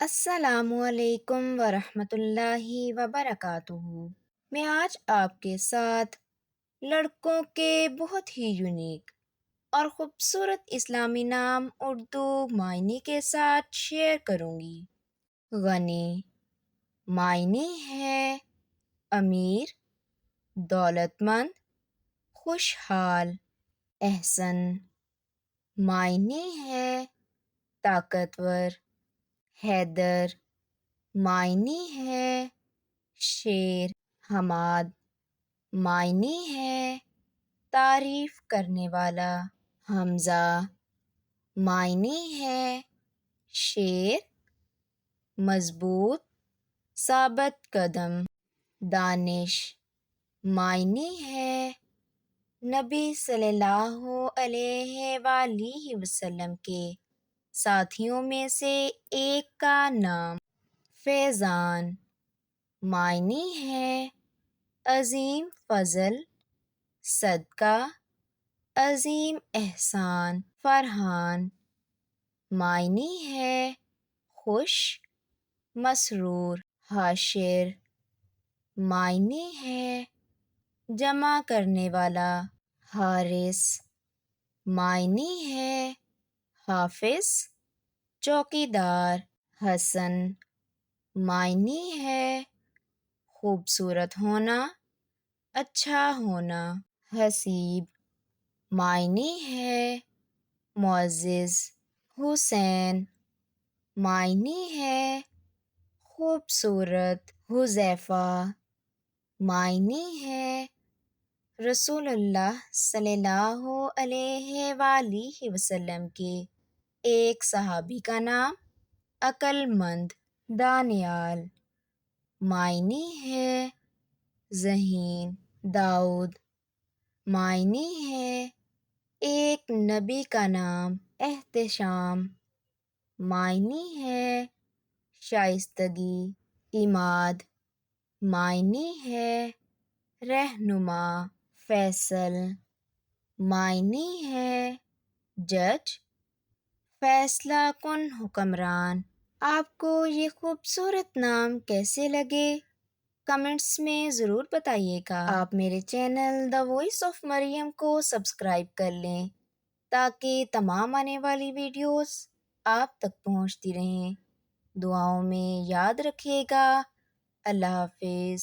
السلام علیکم ورحمۃ اللہ وبرکاتہ۔ میں آج آپ کے ساتھ لڑکوں کے بہت ہی یونیک اور خوبصورت اسلامی نام اردو معنی کے ساتھ شیئر کروں گی۔ غنی معنی ہے امیر، دولت مند، خوشحال۔ احسن معنی ہے طاقتور۔ حیدر معنی ہے شیر۔ حماد معنی ہے تعریف کرنے والا۔ حمزہ معنی ہے شیر، مضبوط، ثابت قدم۔ دانش معنی ہے نبی صلی اللہ علیہ وآلہ وسلم کے ساتھیوں میں سے ایک کا نام۔ فیضان معنی ہے عظیم فضل، صدقہ، عظیم احسان۔ فرحان معنی ہے خوش، مسرور۔ حاشر معنی ہے جمع کرنے والا۔ حارس معنی ہے حافظ، چوکیدار۔ حسن معنی ہے خوبصورت ہونا، اچھا ہونا۔ حسیب معنی ہے معزز۔ حسین معنی ہے خوبصورت۔ حذیفہ معنی ہے رسول اللہ صلی اللہ علیہ وآلہ وسلم کے ایک صحابی کا نام۔ عقل مند۔ دانیال معنی ہے ذہین۔ داؤد معنی ہے ایک نبی کا نام۔ احتشام معنی ہے شائستگی۔ عماد معنی ہے رہنما۔ فیصل معنی ہے جج، فیصلہ کن حکمران۔ آپ کو یہ خوبصورت نام کیسے لگے؟ کمنٹس میں ضرور بتائیے گا۔ آپ میرے چینل دا وائس آف مریم کو سبسکرائب کر لیں تاکہ تمام آنے والی ویڈیوز آپ تک پہنچتی رہیں۔ دعاؤں میں یاد رکھیے گا۔ اللہ حافظ۔